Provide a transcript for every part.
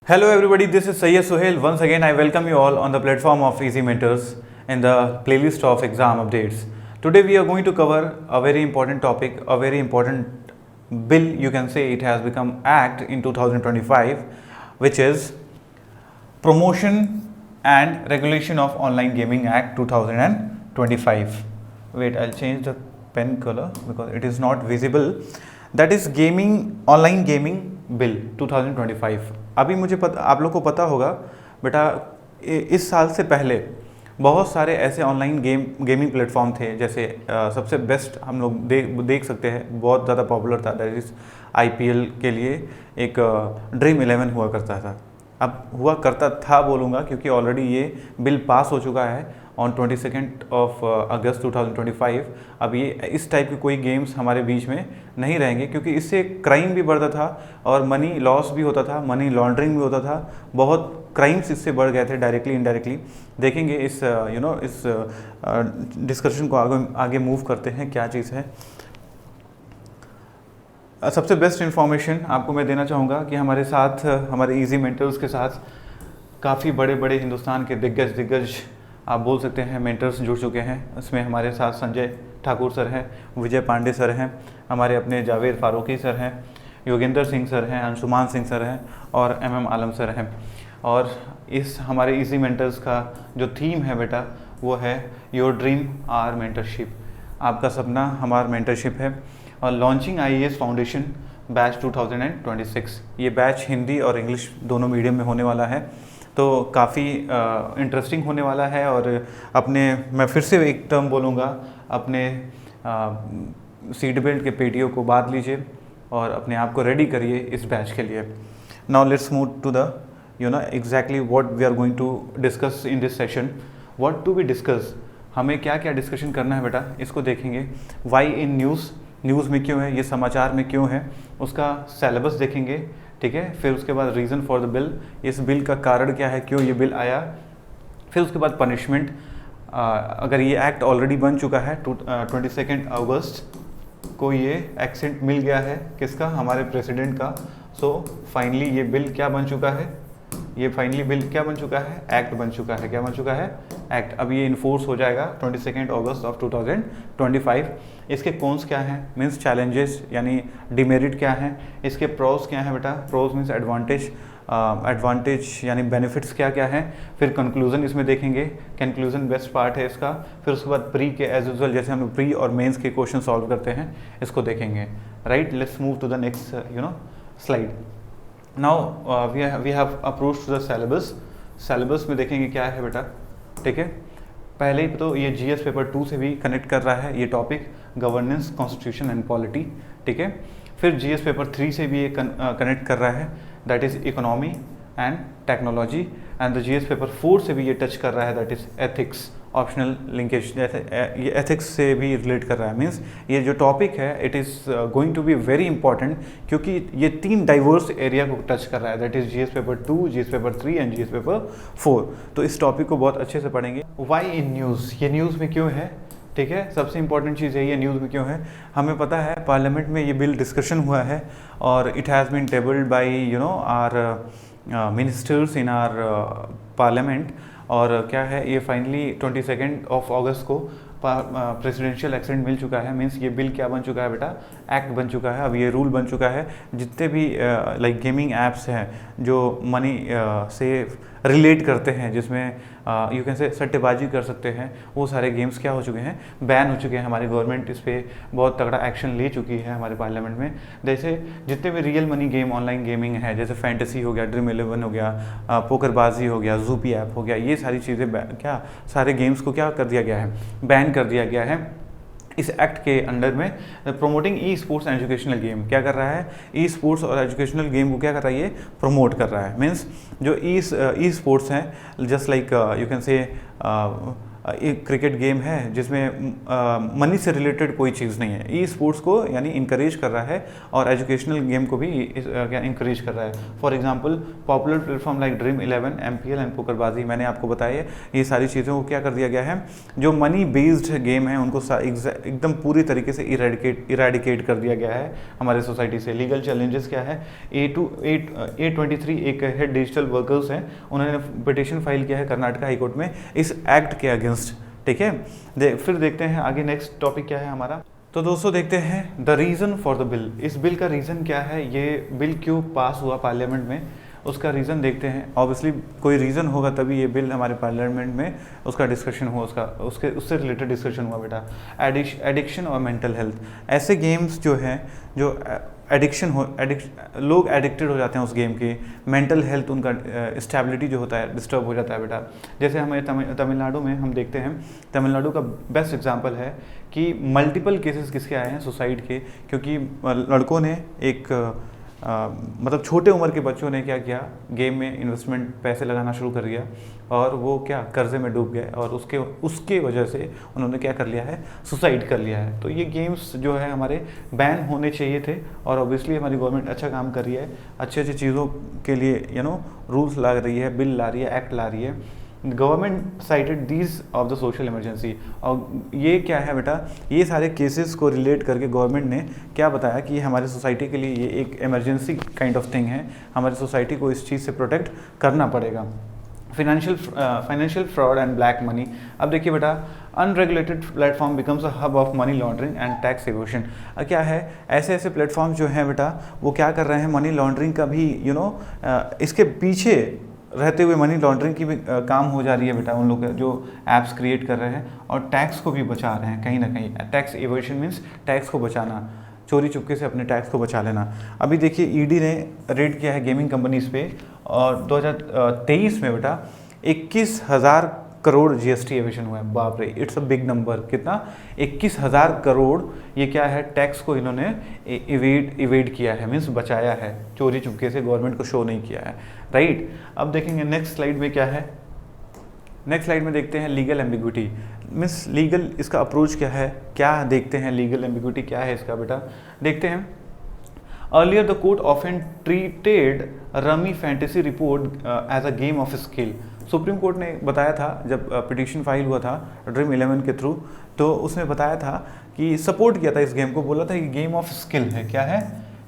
Hello everybody, this is Sayyid Suhail. Once again, I welcome you all on the platform of Easy Mentors in the playlist of exam updates. Today we are going to cover a very important topic, a very important bill, you can say it has become act in 2025, which is Promotion and Regulation of Online Gaming Act 2025. Wait, I'll change the pen color because it is not visible. That is online gaming bill 2025. अभी मुझे आप लोग को पता होगा बेटा, इस साल से पहले बहुत सारे ऐसे ऑनलाइन गेमिंग प्लेटफॉर्म थे, जैसे सबसे बेस्ट हम लोग देख सकते हैं, बहुत ज़्यादा पॉपुलर था, दैट इज़ IPL के लिए एक ड्रीम 11 हुआ करता था. अब हुआ करता था बोलूँगा क्योंकि ऑलरेडी ये बिल पास हो चुका है ऑन 22 अगस्त 2025. अब ये इस टाइप के कोई गेम्स हमारे बीच में नहीं रहेंगे क्योंकि इससे क्राइम भी बढ़ता था और मनी लॉस भी होता था, मनी लॉन्ड्रिंग भी होता था, बहुत क्राइम्स इससे बढ़ गए थे डायरेक्टली इनडायरेक्टली. देखेंगे इस इस डिस्कशन को आगे मूव करते हैं क्या चीज़ है. सबसे बेस्ट इन्फॉर्मेशन आपको मैं देना चाहूँगा कि हमारे साथ, हमारे इजी मेंटर्स के साथ काफ़ी बड़े बड़े हिंदुस्तान के दिग्गज आप बोल सकते हैं मेंटर्स जुड़ चुके हैं. इसमें हमारे साथ संजय ठाकुर सर हैं, विजय पांडे सर हैं, हमारे अपने जावेद फारूकी सर हैं, योगेंद्र सिंह सर हैं, अंशुमान सिंह सर हैं और MM आलम सर हैं. और इस हमारे इजी मेंटर्स का जो थीम है बेटा वो है योर ड्रीम आर मेंटरशिप. आपका सपना हमारा मेंटरशिप है. और लॉन्चिंग IAS फाउंडेशन बैच 2026. ये बैच हिंदी और इंग्लिश दोनों मीडियम में होने वाला है, तो काफ़ी इंटरेस्टिंग होने वाला है. और मैं फिर से एक टर्म बोलूँगा, अपने सीट बेल्ट के पेटियों को बांध लीजिए और अपने आप को रेडी करिए इस बैच के लिए. Now let's move to the exactly what we are going to discuss in this session. What to be discuss, हमें क्या क्या डिस्कशन करना है बेटा, इसको देखेंगे. वाई इन न्यूज़ में क्यों है, ये समाचार में क्यों है, उसका सिलेबस देखेंगे, ठीक है. फिर उसके बाद रीज़न फॉर द बिल, इस बिल का कारण क्या है, क्यों ये बिल आया. फिर उसके बाद पनिशमेंट, अगर ये एक्ट ऑलरेडी बन चुका है 22 अगस्त को ये एक्सेंट मिल गया है किसका, हमारे प्रेसिडेंट का. सो फाइनली ये बिल क्या बन चुका है, ये फाइनली बिल क्या बन चुका है, एक्ट बन चुका है. क्या बन चुका है, एक्ट. अब ये इन्फोर्स हो जाएगा 22 अगस्त ऑफ 2025. इसके कॉन्स क्या हैं, मीन्स चैलेंजेस यानी डिमेरिट क्या हैं, इसके प्रोज क्या हैं बेटा, प्रोज मीन्स एडवांटेज यानी बेनिफिट्स क्या क्या हैं. फिर कंक्लूजन इसमें देखेंगे, कंक्लूजन बेस्ट पार्ट है इसका. फिर उसके बाद प्री के एज यूजुअल जैसे हम प्री और मेंस के क्वेश्चन सॉल्व करते हैं, इसको देखेंगे. Right, let's move to the next slide. Now we have approach to the syllabus. Syllabus में देखेंगे क्या है बेटा, ठीक है. पहले ही तो ये GS पेपर 2 से भी कनेक्ट कर रहा है ये topic, governance, constitution and polity, ठीक है. फिर GS पेपर 3 से भी ये कनेक्ट कर रहा है, that is economy and technology. And the GS paper 4 से भी ये टच कर रहा है, that is ethics, optional linkage, जैसे ये एथिक्स से भी रिलेट कर रहा है. मीन्स ये जो टॉपिक है it is going to be very important क्योंकि ये 3 डाइवर्स एरिया को टच कर रहा है, that is GS paper 2, GS paper 3 and GS paper 4. तो इस टॉपिक को बहुत अच्छे से पढ़ेंगे. वाई इन न्यूज़, ये न्यूज़ में क्यों है, ठीक है. सबसे इंपॉर्टेंट चीज़ है ये न्यूज़ में क्यों है. हमें पता है पार्लियामेंट में ये बिल डिस्कशन हुआ है और it has been tabled by our ministers in our parliament. और क्या है, ये फाइनली 22 अगस्त को प्रेसिडेंशियल एक्सेंट मिल चुका है. मीन्स ये बिल क्या बन चुका है बेटा, एक्ट बन चुका है. अब ये रूल बन चुका है, जितने भी लाइक गेमिंग ऐप्स हैं जो मनी से रिलेट करते हैं, जिसमें यू कैन से सट्टेबाजी कर सकते हैं, वो सारे गेम्स क्या हो चुके हैं, बैन हो चुके हैं. हमारी गवर्नमेंट इस पर बहुत तगड़ा एक्शन ले चुकी है हमारे पार्लियामेंट में. जैसे जितने भी real money game, online gaming है, जैसे फैंटेसी हो गया, ड्रीम 11 हो गया, पोकरबाजी हो गया, ज़ूपी ऐप हो गया, ये सारी चीज़ें क्या सारे गेम्स को क्या कर दिया गया है, बैन कर दिया गया है इस एक्ट के अंडर में. Promoting e sports and educational game क्या कर रहा है, ई स्पोर्ट्स और एजुकेशनल गेम को क्या कर रहा है, ये प्रमोट कर रहा है. मीन्स जो ई स्पोर्ट्स हैं, just like you can say एक क्रिकेट गेम है जिसमें मनी से रिलेटेड कोई चीज़ नहीं है। ई स्पोर्ट्स को यानी इंकरेज कर रहा है और एजुकेशनल गेम को भी क्या इंकरेज कर रहा है। For example popular platform like dream 11, MPL and PokerBaazi, मैंने आपको बताया ये सारी चीज़ों को क्या कर दिया गया है, जो मनी बेस्ड गेम है उनको एकदम पूरी तरीके से इरेडिकेट कर दिया गया है हमारे सोसाइटी से। लीगल चैलेंजेस क्या है, A23 एक हेड डिजिटल वर्कर्स हैं, उन्होंने पिटीशन फाइल किया है कर्नाटक हाई कोर्ट में इस एक्ट के अगेंस्ट। ठीक है, फिर देखते हैं आगे नेक्स्ट टॉपिक क्या है हमारा। तो दोस्तों देखते हैं the reason for the bill. इस बिल का रीज़न क्या है, ये बिल क्यों पास हुआ पार्लियामेंट में, उसका रीज़न देखते हैं। ऑब्वियसली कोई रीज़न होगा तभी ये बिल हमारे पार्लियामेंट में उसका डिस्कशन हुआ, उससे रिलेटेड डिस्कशन हुआ बेटा। एडिक्शन और मेंटल हेल्थ, ऐसे गेम्स जो हैं जो लोग एडिक्टेड हो जाते हैं उस गेम के, मेंटल हेल्थ उनका स्टेबिलिटी जो होता है डिस्टर्ब हो जाता है बेटा। जैसे हमें तमिलनाडु में हम देखते हैं, तमिलनाडु का बेस्ट एग्जांपल है कि मल्टीपल केसेस किसके आए हैं, सुसाइड के, क्योंकि लड़कों ने मतलब छोटे उम्र के बच्चों ने क्या किया, गेम में इन्वेस्टमेंट पैसे लगाना शुरू कर दिया और वो क्या कर्जे में डूब गए और उसके वजह से उन्होंने क्या कर लिया है, सुसाइड कर लिया है। तो ये गेम्स जो है हमारे बैन होने चाहिए थे और ऑब्वियसली हमारी गवर्नमेंट अच्छा काम कर रही है, अच्छी चीज़ों के लिए रूल्स ला रही है, बिल ला रही है, एक्ट ला रही है। Government cited these of the social emergency, और ये क्या है बेटा, ये सारे केसेस को रिलेट करके गवर्नमेंट ने क्या बताया कि हमारे सोसाइटी के लिए ये एक इमरजेंसी काइंड ऑफ थिंग है, हमारी सोसाइटी को इस चीज़ से प्रोटेक्ट करना पड़ेगा। Financial fraud and black money. अब देखिए बेटा, unregulated platform becomes a hub of money laundering and tax evasion. क्या है, ऐसे प्लेटफॉर्म जो हैं बेटा वो क्या कर रहे हैं, मनी लॉन्ड्रिंग का भी इसके पीछे रहते हुए मनी लॉन्ड्रिंग की भी काम हो जा रही है बेटा। उन लोग जो एप्स क्रिएट कर रहे हैं और टैक्स को भी बचा रहे हैं कहीं ना कहीं। टैक्स एवोशन मीन्स टैक्स को बचाना, चोरी चुपके से अपने टैक्स को बचा लेना। अभी देखिए ईडी ने रेड किया है गेमिंग कंपनीज पे और 2023 में बेटा 21,000 करोड़ जीएसटी एविशन हुआ है। बाप रे, इट्स अ बिग नंबर। कितना, 21,000 करोड़। ये क्या है, टैक्स को इन्होंने इवेड किया है, मीन्स बचाया है, चोरी चुपके से गवर्नमेंट को शो नहीं किया है, राइट। अब देखेंगे नेक्स्ट स्लाइड में क्या है। नेक्स्ट स्लाइड में देखते हैं लीगल एम्बिग्विटी, मीन्स लीगल इसका अप्रोच क्या है, क्या देखते हैं लीगल एम्बिग्विटी क्या है इसका बेटा, देखते हैं। Earlier the court often treated rummy fantasy report as a game of skill. Supreme court ने बताया था जब पिटीशन फाइल हुआ था ड्रीम 11 के थ्रू, तो उसने बताया था कि सपोर्ट किया था इस गेम को, बोला था कि गेम ऑफ स्किल है। क्या है,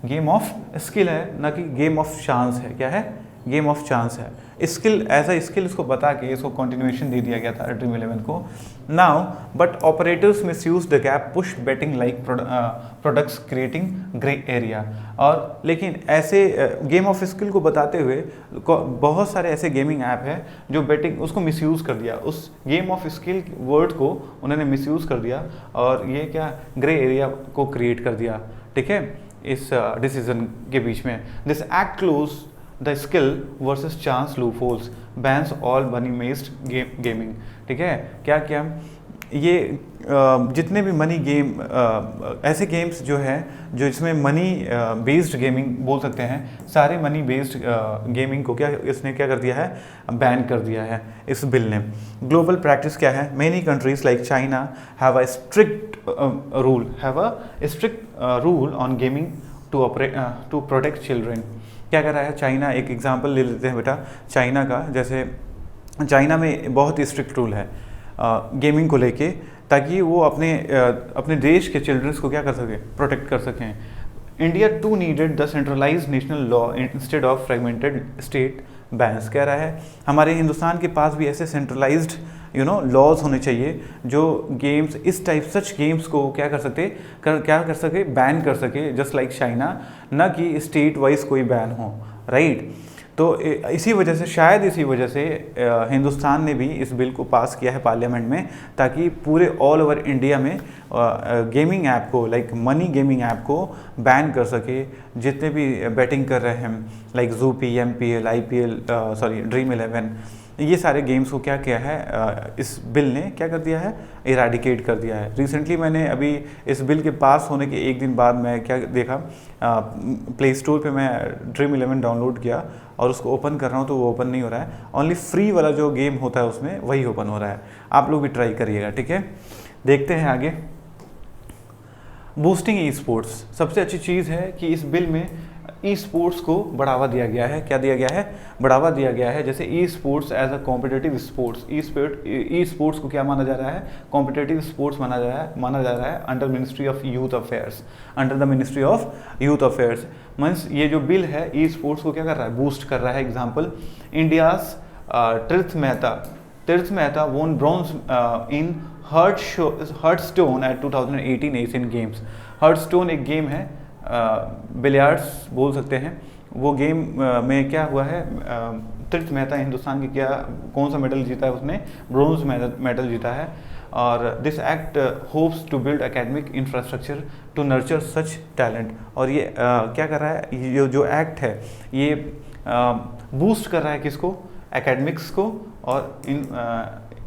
गेम ऑफ स्किल है, ना कि गेम ऑफ चांस है। क्या है, गेम ऑफ चांस है। स्किल एज अ स्किल इसको बता के इसको कंटिन्यूएशन दे दिया गया था ड्रीम 11 को। Now but operators misuse the gap push betting like products creating grey area. और लेकिन ऐसे गेम ऑफ स्किल को बताते हुए बहुत सारे ऐसे गेमिंग ऐप है जो बेटिंग उसको मिसयूज़ कर दिया, उस गेम ऑफ स्किल वर्ड को उन्होंने मिसयूज़ कर दिया और ये क्या ग्रे एरिया को क्रिएट कर दिया। ठीक है, इस डिसीजन के बीच में। This act close the skill versus chance loopholes, bans all money based gaming. ठीक है, क्या क्या ये जितने भी मनी गेम ऐसे गेम्स जो हैं जो इसमें मनी बेस्ड गेमिंग बोल सकते हैं, सारे मनी बेस्ड गेमिंग को क्या इसने क्या कर दिया है, बैन कर दिया है इस बिल ने। ग्लोबल प्रैक्टिस क्या है, many countries like China have a strict rule on gaming to protect children. क्या कर रहा है चाइना, एक एग्जांपल ले लेते हैं बेटा चाइना का। जैसे चाइना में बहुत ही स्ट्रिक्ट रूल है गेमिंग को लेके, ताकि वो अपने देश के चिल्ड्रंस को क्या कर सके, प्रोटेक्ट कर सकें। India too needed the centralised national law instead of fragmented state bans. कह रहा है हमारे हिंदुस्तान के पास भी ऐसे सेंट्रलाइज्ड लॉज होने चाहिए जो गेम्स इस टाइप सच गेम्स को क्या कर सके बैन कर सके, जस्ट लाइक चाइना, ना कि स्टेट वाइज कोई बैन हो, राइट। तो इसी वजह से शायद इसी वजह से हिंदुस्तान ने भी इस बिल को पास किया है पार्लियामेंट में, ताकि पूरे ऑल ओवर इंडिया में गेमिंग ऐप को लाइक मनी गेमिंग ऐप को बैन कर सके। जितने भी बैटिंग कर रहे हैं like Zupee, MPL, IPL, dream 11, ये सारे गेम्स को क्या किया है, इस बिल ने क्या कर दिया है, इराडिकेट कर दिया है। रिसेंटली मैंने अभी इस बिल के पास होने के एक दिन बाद मैं क्या देखा, प्ले स्टोर पे मैं ड्रीम 11 डाउनलोड किया और उसको ओपन कर रहा हूँ तो वो ओपन नहीं हो रहा है, ओनली फ्री वाला जो गेम होता है उसमें वही ओपन हो रहा है। आप लोग भी ट्राई करिएगा, ठीक है। देखते हैं आगे। बूस्टिंग ई स्पोर्ट्स, सबसे अच्छी चीज़ है कि इस बिल में ई स्पोर्ट्स को बढ़ावा दिया गया है। क्या दिया गया है, बढ़ावा दिया गया है। जैसे e sports as a competitive sports, e sports को क्या माना जा रहा है, कॉम्पिटेटिव स्पोर्ट्स माना जा रहा है under ministry of youth affairs, under the ministry of youth affairs. Means ये जो बिल है ई स्पोर्ट्स को क्या कर रहा है, बूस्ट कर रहा है। Example, India's Tirth Mehta won bronze in Hearthstone at 2018 Asian games. Hearthstone एक गेम है, बिलियर्ड्स बोल सकते हैं। वो गेम में क्या हुआ है, तीर्थ मेहता हिंदुस्तान की कौन सा मेडल जीता है, उसने ब्रोंज मेडल जीता है। और this act hopes to build academic infrastructure to nurture such talent. और ये क्या कर रहा है, ये जो एक्ट है ये बूस्ट कर रहा है किसको, एकेडमिक्स को, और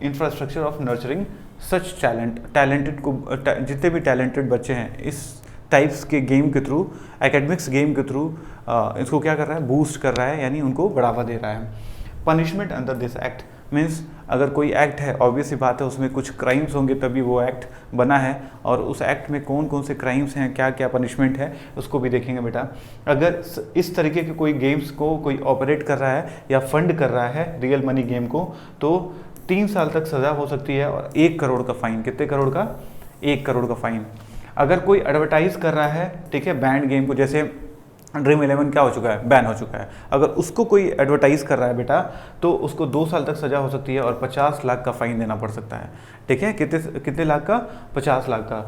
infrastructure of nurturing such talented को, जितने भी टैलेंटेड बच्चे हैं इस टाइप्स के गेम के थ्रू, एकेडमिक्स गेम के थ्रू इसको क्या कर रहा है, बूस्ट कर रहा है, यानी उनको बढ़ावा दे रहा है। Punishment under this act means अगर कोई एक्ट है, ऑब्वियस सी बात है उसमें कुछ क्राइम्स होंगे तभी वो एक्ट बना है, और उस एक्ट में कौन कौन से क्राइम्स हैं, क्या क्या पनिशमेंट है, उसको भी देखेंगे बेटा। अगर इस तरीके के कोई गेम्स को कोई ऑपरेट कर रहा है या फंड कर रहा है रियल मनी गेम को, तो 3 साल तक सज़ा हो सकती है और 1 करोड़ का फाइन। कितने करोड़ का, 1 करोड़ का फाइन। अगर कोई एडवर्टाइज कर रहा है, ठीक है, बैंड गेम को, जैसे ड्रीम 11 क्या हो चुका है, बैन हो चुका है, अगर उसको कोई एडवर्टाइज कर रहा है बेटा तो उसको 2 साल तक सजा हो सकती है और 50 लाख का फाइन देना पड़ सकता है, ठीक है। कितने लाख का, 50 लाख का।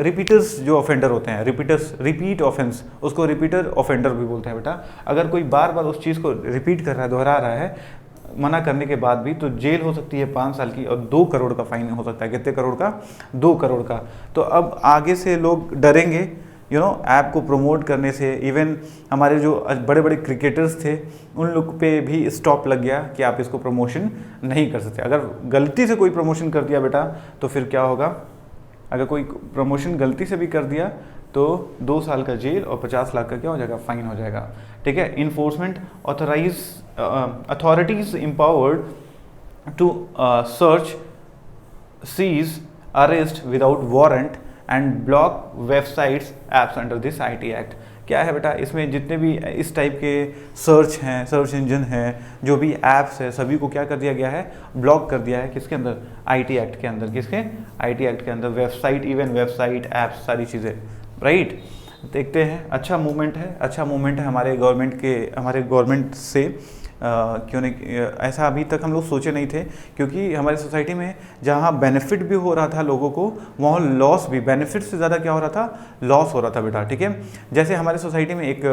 रिपीटर्स जो ऑफेंडर होते हैं, रिपीट ऑफेंस, उसको रिपीटर ऑफेंडर भी बोलते हैं बेटा। अगर कोई बार बार उस चीज़ को रिपीट कर रहा है, दोहरा रहा है मना करने के बाद भी, तो जेल हो सकती है 5 साल की और 2 करोड़ का फाइन हो सकता है। कितने करोड़ का, 2 करोड़ का। तो अब आगे से लोग डरेंगे ऐप को प्रमोट करने से। इवन हमारे जो बड़े बड़े क्रिकेटर्स थे उन लोग पे भी स्टॉप लग गया कि आप इसको प्रमोशन नहीं कर सकते। अगर गलती से कोई प्रमोशन कर दिया बेटा तो फिर क्या होगा, अगर कोई प्रमोशन गलती से भी कर दिया तो 2 साल का जेल और 50 लाख का क्या हो जाएगा, फाइन हो जाएगा, ठीक है। Enforcement authorities empowered to search, seize, arrest without warrant and block websites apps under this IT act. क्या है बेटा, इसमें जितने भी इस टाइप के सर्च हैं, सर्च इंजन हैं, जो भी ऐप्स है, सभी को क्या कर दिया गया है, ब्लॉक कर दिया है। किसके अंदर, IT एक्ट के अंदर। किसके, IT एक्ट के अंदर। वेबसाइट, इवन वेबसाइट, ऐप्स, सारी चीज़ें, राइट। देखते हैं, अच्छा मूवमेंट है हमारे गवर्नमेंट से। क्यों नहीं, ऐसा अभी तक हम लोग सोचे नहीं थे, क्योंकि हमारी सोसाइटी में जहाँ बेनिफिट भी हो रहा था लोगों को, वहाँ लॉस भी, बेनिफिट से ज़्यादा क्या हो रहा था, लॉस हो रहा था बेटा, ठीक है। जैसे हमारे सोसाइटी में एक,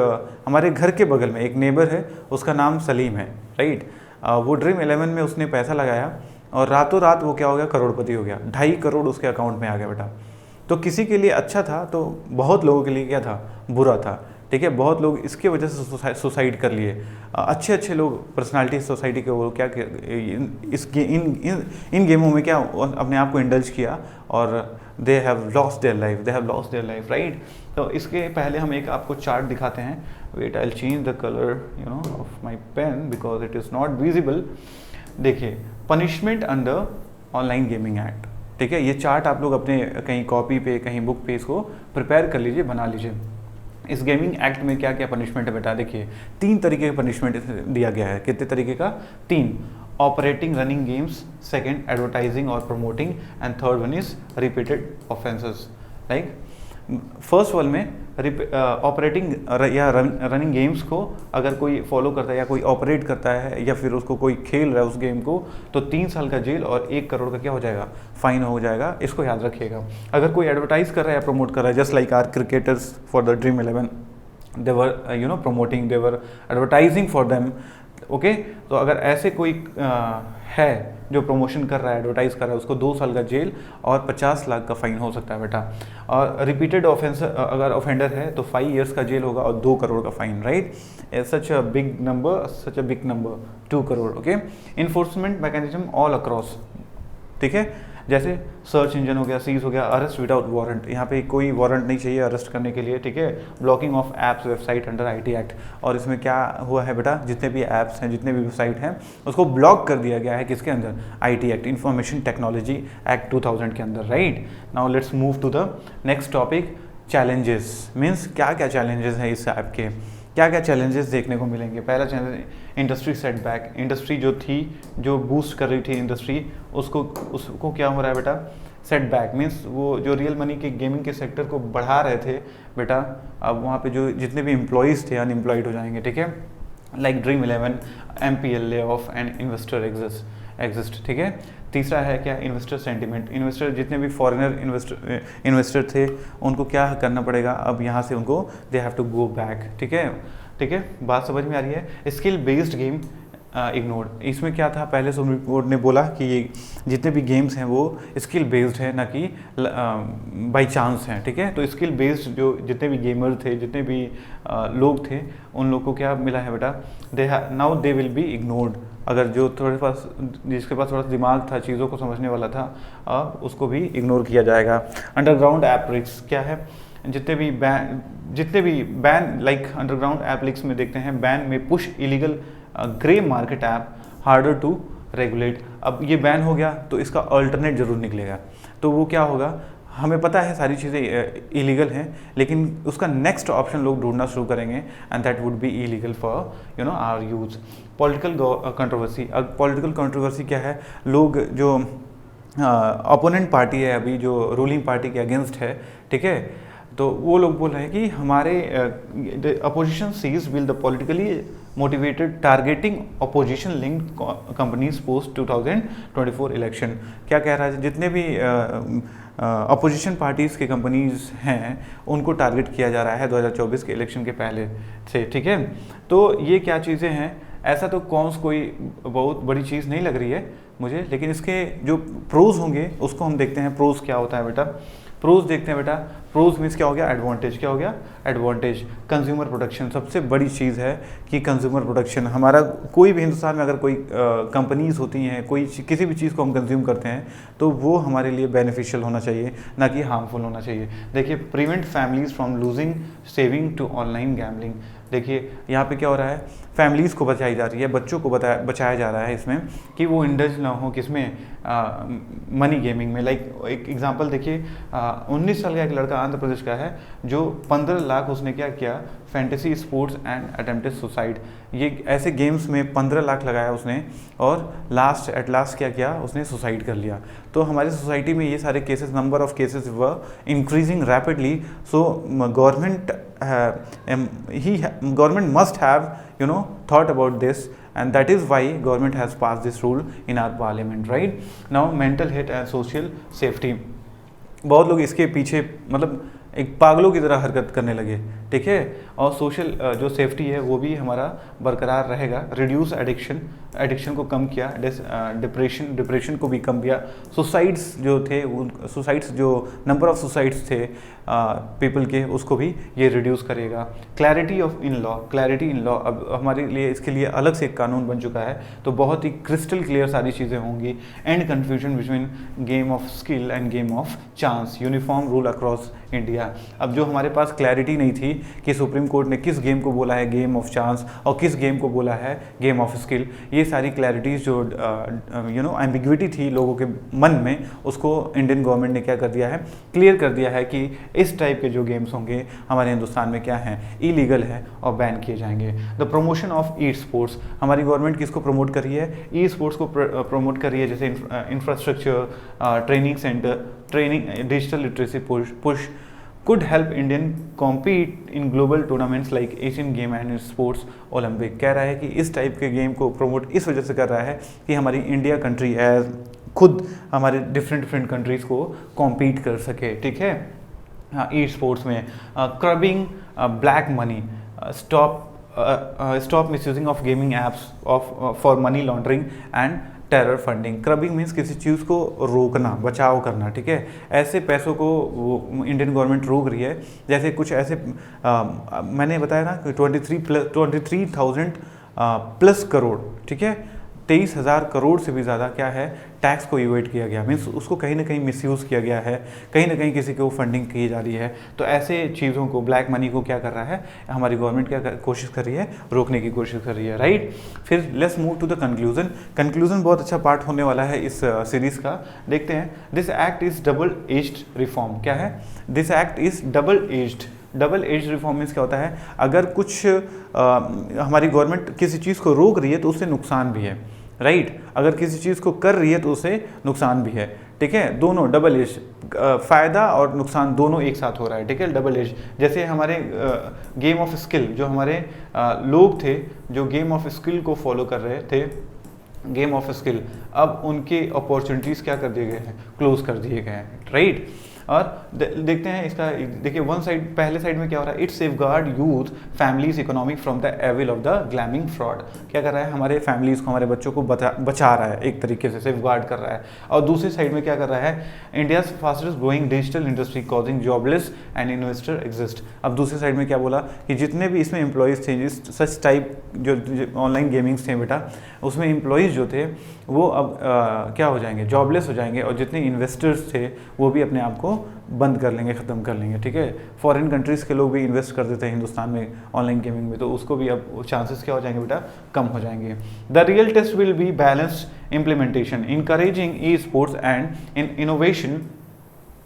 हमारे घर के बगल में एक नेबर है, उसका नाम सलीम है, राइट। वो ड्रीम 11 में उसने पैसा लगाया और रातों रात वो क्या हो गया, करोड़पति हो गया। 2.5 करोड़ उसके अकाउंट में आ गया बेटा। तो किसी के लिए अच्छा था तो बहुत लोगों के लिए क्या था, बुरा था, ठीक है। बहुत लोग इसके वजह से सुसाइड कर लिए। अच्छे लोग, पर्सनालिटी सोसाइटी के, वो क्या इन गेमों में क्या अपने आप को इंडल्ज किया और they have lost their life, right. तो इसके पहले हम एक आपको चार्ट दिखाते हैं। Wait, I will change the colour of my pen because it is not visible. देखिए, punishment under online gaming act, ठीक है। ये चार्ट आप लोग अपने कहीं कॉपी पे, कहीं बुक पे इसको प्रिपेयर कर लीजिए, बना लीजिए। इस गेमिंग एक्ट में क्या क्या पनिशमेंट है बेटा, देखिए 3 तरीके का पनिशमेंट दिया गया है। कितने तरीके का, 3। Operating running games, 2nd advertising और promoting, and 3rd one is repeated offences. Like first one में ऑपरेटिंग या रनिंग गेम्स को अगर कोई फॉलो करता है या कोई ऑपरेट करता है या फिर उसको कोई खेल रहा है उस गेम को, तो 3 साल का जेल और 1 करोड़ का क्या हो जाएगा, फाइन हो जाएगा। इसको याद रखिएगा। अगर कोई एडवर्टाइज कर रहा है या प्रमोट कर रहा है, just like our cricketers for the dream 11, they were promoting, they were advertising for them, okay. तो अगर ऐसे कोई है जो प्रमोशन कर रहा है, एडवर्टाइज कर रहा है, उसको 2 साल का जेल और 50 लाख का फाइन हो सकता है बेटा। और रिपीटेड ऑफेंस अगर ऑफेंडर है तो 5 ईयर्स का जेल होगा और 2 करोड़ का fine, right. Such a big number 2 crore, okay. Enforcement mechanism all across, ठीक है, जैसे सर्च इंजन हो गया, सीज हो गया, अरेस्ट विदाउट वारंट, यहाँ पे कोई वारंट नहीं चाहिए अरेस्ट करने के लिए, ठीक है। Blocking of apps website under IT act, और इसमें क्या हुआ है बेटा, जितने भी ऐप्स हैं, जितने भी वेबसाइट हैं, उसको ब्लॉक कर दिया गया है किसके अंदर, IT act, information technology act 2000 के अंदर, right. Now let's move to the next topic, challenges. Means क्या क्या चैलेंजेस हैं इस ऐप के, क्या क्या चैलेंजेस देखने को मिलेंगे। पहला चैलेंज, इंडस्ट्री सेटबैक। इंडस्ट्री जो थी, जो बूस्ट कर रही थी इंडस्ट्री, उसको क्या हो रहा है बेटा, सेटबैक। मीन्स वो जो रियल मनी के गेमिंग के सेक्टर को बढ़ा रहे थे बेटा, अब वहाँ पे जो जितने भी एम्प्लॉयज़ थे अनएम्प्लॉयड हो जाएंगे, ठीक है। Like dream 11, MPL lay off and investor exist, ठीक है। तीसरा है क्या, इन्वेस्टर सेंटिमेंट। इन्वेस्टर जितने भी फॉरेनर इन्वेस्टर थे उनको क्या करना पड़ेगा, अब यहाँ से उनको they have to go back, ठीक है, ठीक है, बात समझ में आ रही है। Skill based game ignored. इसमें क्या था, पहले सुप्रीम कोर्ट ने बोला कि ये जितने भी गेम्स हैं वो स्किल बेस्ड है, ना कि बाई चांस हैं, ठीक है। तो स्किल बेस्ड जो जितने भी गेमर थे, जितने भी लोग थे, उन लोग को क्या मिला है बेटा, now they will be ignored. अगर जो जिसके पास थोड़ा सा दिमाग था, चीज़ों को समझने वाला था, अब उसको भी इग्नोर किया जाएगा। अंडरग्राउंड ऐप रिस्क क्या है, जितने भी ban like underground app links में देखते हैं, बैन में push illegal grey market app harder to regulate. अब ये बैन हो गया तो इसका अल्टरनेट जरूर निकलेगा, तो वो क्या होगा, हमें पता है सारी चीज़ें इलीगल हैं, लेकिन उसका नेक्स्ट ऑप्शन लोग ढूंढना शुरू करेंगे, and that would be illegal for our youth. Political controversy. अब पॉलिटिकल कंट्रोवर्सी क्या है, लोग जो अपोनेंट पार्टी है, अभी जो रूलिंग पार्टी के अगेंस्ट है, ठीक है, तो वो लोग बोल रहे हैं कि हमारे opposition sees will the politically motivated targeting opposition linked companies post 2024 election. क्या कह रहा है, जितने भी अपोजिशन पार्टीज़ के कंपनीज हैं उनको टारगेट किया जा रहा है 2024 के इलेक्शन के पहले से, ठीक है। तो ये क्या चीज़ें हैं, ऐसा तो कोई बहुत बड़ी चीज़ नहीं लग रही है मुझे, लेकिन इसके जो प्रोज होंगे उसको हम देखते हैं। प्रोज क्या होता है बेटा, प्रोज देखते हैं बेटा। प्रोज मीन्स क्या हो गया, एडवांटेज। क्या हो गया, एडवांटेज। कंज्यूमर प्रोटेक्शन, सबसे बड़ी चीज़ है कि कंज्यूमर प्रोटेक्शन। हमारा कोई भी हिंदुस्तान में अगर कोई कंपनीज होती हैं, कोई किसी भी चीज़ को हम कंज्यूम करते हैं तो वो हमारे लिए बेनिफिशियल होना चाहिए, ना कि हार्मफुल होना चाहिए। देखिए, prevent families from losing saving to online gambling. देखिए यहाँ पे क्या हो रहा है, फैमिलीज़ को बचाई जा रही है, बच्चों को बचाया जा रहा है इसमें, कि वो इंडल्ज ना हो किसमें, मनी गेमिंग में। लाइक एक एग्जांपल देखिए, 19 साल का एक लड़का आंध्र प्रदेश का है, जो 15 लाख उसने क्या किया, fantasy sports and attempted suicide. ये ऐसे गेम्स में 15 लाख लगाया उसने, और एट लास्ट क्या किया, उसने सुसाइड कर लिया। तो हमारी सोसाइटी में ये सारे केसेस, नंबर ऑफ केसेस व increasing rapidly. So government must have thought about this, and that is why government has passed this rule in our parliament, right? Now mental health and social safety, बहुत लोग इसके पीछे मतलब एक पागलों की तरह हरकत करने लगे, ठीक है। और सोशल जो सेफ्टी है वो भी हमारा बरकरार रहेगा। रिड्यूस एडिक्शन को कम किया, डिप्रेशन को भी कम किया। सुसाइड्स जो थे, सुसाइड्स जो नंबर ऑफ सुसाइड्स थे पीपल के, उसको भी ये रिड्यूस करेगा। क्लैरिटी इन लॉ, अब हमारे लिए इसके लिए अलग से एक कानून बन चुका है, तो बहुत ही क्रिस्टल क्लियर सारी चीज़ें होंगी। And confusion between game of skill end game of chance, uniform rule across India. अब जो हमारे पास क्लैरिटी नहीं थी कि सुप्रीम कोर्ट ने किस गेम को बोला है गेम ऑफ चांस और किस गेम को बोला है गेम ऑफ स्किल, ये सारी क्लैरिटीज जो एम्बिग्विटी थी लोगों के मन में, उसको इंडियन गवर्नमेंट ने क्या कर दिया है, क्लियर कर दिया है कि इस टाइप के जो गेम्स होंगे हमारे हिंदुस्तान में क्या हैं, इलीगल है और बैन किए जाएंगे। The promotion of e sports, हमारी गवर्नमेंट किसको प्रमोट कर रही है, ई स्पोर्ट्स को प्रमोट कर रही है, जैसे infrastructure, training centre, training, digital literacy push could help Indian compete in global tournaments like Asian Game and Sports Olympic। कह रहा है कि इस टाइप के गेम को प्रमोट इस वजह से कर रहा है कि हमारी इंडिया कंट्री एज खुद हमारे डिफरेंट कंट्रीज़ को कॉम्पीट कर सके, ठीक है। हाँ, ई स्पोर्ट्स में curbing black money, stop misusing of gaming apps for money laundering and terror funding. Curbing means किसी चीज़ को रोकना, बचाव करना, ठीक है। ऐसे पैसों को वो इंडियन गवर्नमेंट रोक रही है, जैसे कुछ ऐसे मैंने बताया ना कि 23,000 प्लस करोड़, ठीक है, 23,000 करोड़ से भी ज़्यादा क्या है, टैक्स को इवेट किया गया। मीन्स उसको कहीं ना कहीं मिसयूज़ किया गया है, कहीं ना कहीं किसी को फंडिंग की जा रही है। तो ऐसे चीज़ों को, ब्लैक मनी को क्या कर रहा है हमारी गवर्नमेंट, क्या कोशिश कर रही है, रोकने की कोशिश कर रही है, राइट। फिर let's move to the conclusion. Conclusion बहुत अच्छा पार्ट होने वाला है इस सीरीज़ का। देखते हैं, this act is double edged reform. क्या है, this act is double edged. Double edge reform means क्या होता है, अगर कुछ हमारी गवर्नमेंट किसी चीज़ को रोक रही है तो उससे नुकसान भी है, राइट। अगर किसी चीज़ को कर रही है तो उससे नुकसान भी है, ठीक है। दोनों डबल एज, फ़ायदा और नुकसान दोनों एक साथ हो रहा है, ठीक है, डबल एज। जैसे हमारे गेम ऑफ स्किल, जो हमारे लोग थे जो गेम ऑफ स्किल को फॉलो कर रहे थे, गेम ऑफ स्किल, अब उनके अपॉर्चुनिटीज़ क्या कर दिए गए हैं, क्लोज कर दिए गए हैं, राइट। और देखते हैं इसका, देखिए वन साइड, पहले साइड में क्या हो रहा है, it safeguard youth families economic from the evil of the gaming fraud. क्या कर रहा है, हमारे फैमिलीज को, हमारे बच्चों को बचा रहा है, एक तरीके से सेफ गार्ड कर रहा है। और दूसरी साइड में क्या कर रहा है, India's fastest growing digital industry causing jobless and investor exist. अब दूसरी साइड में क्या बोला कि जितने भी इसमें एम्प्लॉयज़ थे, सच टाइप जो ऑनलाइन गेमिंग्स थे बेटा, उसमें एम्प्लॉयज़ जो थे वो अब क्या हो जाएंगे, जॉबलेस हो जाएंगे। और जितने इन्वेस्टर्स थे वो भी अपने आप को बंद कर लेंगे, ख़त्म कर लेंगे, ठीक है। फॉरेन कंट्रीज़ के लोग भी इन्वेस्ट कर देते हैं हिंदुस्तान में ऑनलाइन गेमिंग में, तो उसको भी अब चांसेस क्या हो जाएंगे बेटा, कम हो जाएंगे। The real test will be balanced implementation, encouraging esports and in innovation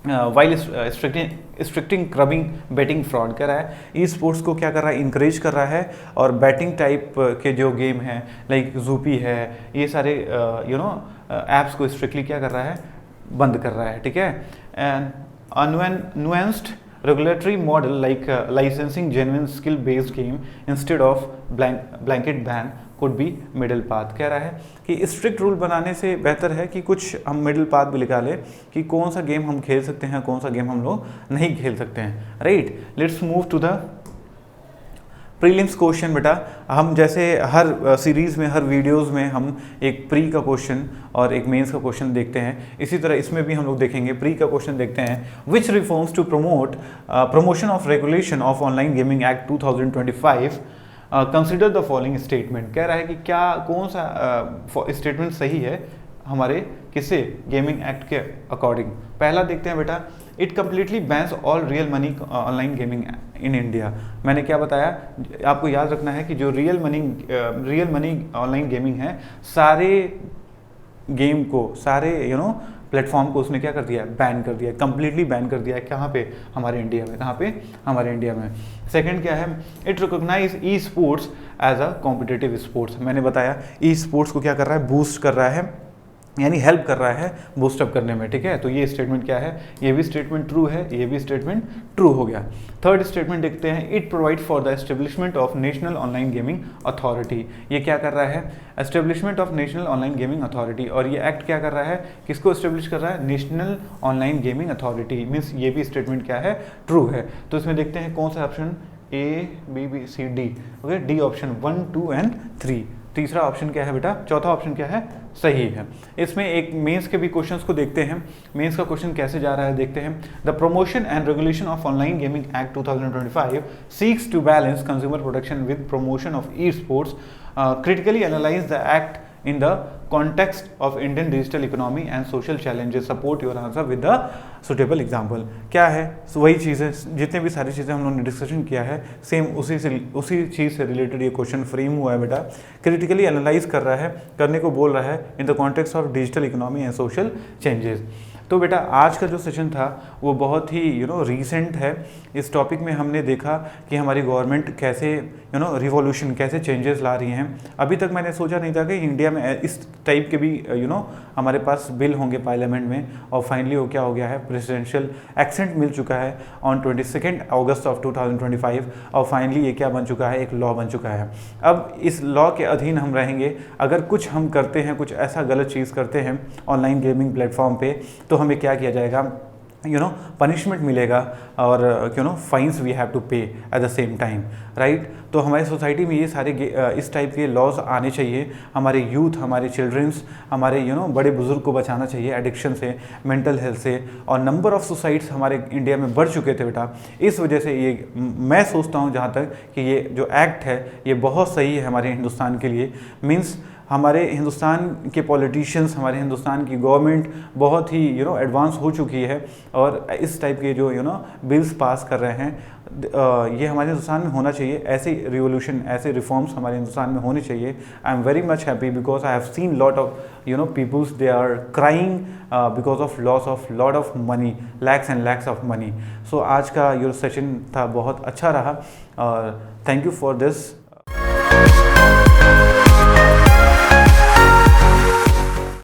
while restricting curbing betting fraud. कर रहा है ई स्पोर्ट्स को क्या कर रहा है, इंकरेज कर रहा है, और बैटिंग टाइप के जो गेम हैं लाइक जूपी है, ये सारे ऐप्स को स्ट्रिक्टली क्या कर रहा है, बंद कर रहा है, ठीक है। And nuanced regulatory model like licensing genuine skill based game instead of blanket ban could be middle path। कह रहा है कि स्ट्रिक्ट रूल बनाने से बेहतर है कि कुछ हम मिडिल पाथ भी निकालें कि कौन सा गेम हम खेल सकते हैं, कौन सा गेम हम लोग नहीं खेल सकते हैं, right. Let's move to the prelims question. बेटा हम जैसे हर सीरीज़ में, हर वीडियोस में हम एक प्री का क्वेश्चन और एक मेंस का क्वेश्चन देखते हैं, इसी तरह इसमें भी हम लोग देखेंगे। प्री का क्वेश्चन देखते हैं, which reforms to promotion of regulation of online gaming act 2025 consider the following statement. कह रहा है कि क्या, कौन सा स्टेटमेंट सही है हमारे किसे, गेमिंग एक्ट के अकॉर्डिंग। पहला देखते हैं बेटा, it completely bans all real money online gaming in India. मैंने क्या बताया, आपको याद रखना है कि जो रियल मनी ऑनलाइन गेमिंग है, सारे गेम को, सारे प्लेटफॉर्म को उसने क्या कर दिया, बैन कर दिया, कंप्लीटली बैन कर दिया है। कहाँ पे, हमारे इंडिया में। कहाँ पे, हमारे इंडिया में। सेकंड क्या है, it recognise e sports as a competitive sports. मैंने बताया ई स्पोर्ट्स को क्या कर रहा है, बूस्ट कर रहा है, यानी हेल्प कर रहा है बूस्टअप करने में, ठीक है। तो ये स्टेटमेंट क्या है, ये भी स्टेटमेंट ट्रू है, ये भी स्टेटमेंट ट्रू हो गया। थर्ड स्टेटमेंट देखते हैं, it provide for the establishment of national online gaming authority. ये क्या कर रहा है, establishment of national online gaming authority. और ये एक्ट क्या कर रहा है, किसको एस्टेब्लिश कर रहा है, national online gaming authority. Means ये भी स्टेटमेंट क्या है, ट्रू है। तो इसमें देखते हैं कौन सा option, A B B C D, okay, D option 1 2 and 3। तीसरा ऑप्शन क्या है बेटा, चौथा ऑप्शन क्या है, सही है। इसमें एक मेंस के भी क्वेश्चंस को देखते हैं। मेंस का क्वेश्चन कैसे जा रहा है देखते हैं। The promotion and regulation of online gaming act 2025 seeks to balance consumer protection with promotion of e sports, critically analyse the act in the context of Indian digital economy and social challenges, support your answer with the suitable example। क्या है, वही चीज़ है, जितने भी सारी चीज़ें हम लोगों ने डिस्कशन किया है, सेम उसी चीज़ से रिलेटेड ये क्वेश्चन फ्रेम हुआ है बेटा। क्रिटिकली एनालाइज कर रहा है, करने को बोल रहा है in the context of digital economy and social changes. तो बेटा आज का जो सेशन था वो बहुत ही रीसेंट है। इस टॉपिक में हमने देखा कि हमारी गवर्नमेंट कैसे रिवॉल्यूशन, कैसे चेंजेस ला रही हैं। अभी तक मैंने सोचा नहीं था कि इंडिया में इस टाइप के भी हमारे पास बिल होंगे पार्लियामेंट में, और फाइनली वो क्या हो गया है, प्रेसिडेंशियल एक्सेंट मिल चुका है ऑन 22 अगस्त ऑफ 2025, और फाइनली ये क्या बन चुका है, एक लॉ बन चुका है। अब इस लॉ के अधीन हम रहेंगे। अगर कुछ हम करते हैं, कुछ ऐसा गलत चीज़ करते हैं ऑनलाइन गेमिंग प्लेटफॉर्म पे, तो हमें क्या किया जाएगा, पनिशमेंट मिलेगा और फाइन्स वी हैव टू पे at the same time, right. तो हमारी सोसाइटी में ये सारे इस टाइप के लॉज आने चाहिए। हमारे यूथ, हमारे चिल्ड्रंस, हमारे बड़े बुजुर्ग को बचाना चाहिए एडिक्शन से, मेंटल हेल्थ से। और नंबर ऑफ़ सुसाइड्स हमारे इंडिया में बढ़ चुके थे बेटा, इस वजह से ये मैं सोचता हूँ जहाँ तक कि ये जो एक्ट है ये बहुत सही है हमारे हिंदुस्तान के लिए। मीन्स हमारे हिंदुस्तान के पॉलिटिशियंस, हमारे हिंदुस्तान की गवर्नमेंट बहुत ही एडवांस हो चुकी है और इस टाइप के जो बिल्स पास कर रहे हैं, ये हमारे हिंदुस्तान में होना चाहिए। ऐसे रिवोल्यूशन, ऐसे रिफॉर्म्स हमारे हिंदुस्तान में होने चाहिए। I am very much happy because I have seen lot of peoples they are crying because of loss of lot of money, lakhs and lakhs of money. So आज का सेशन था बहुत अच्छा रहा और थैंक यू फॉर दिस।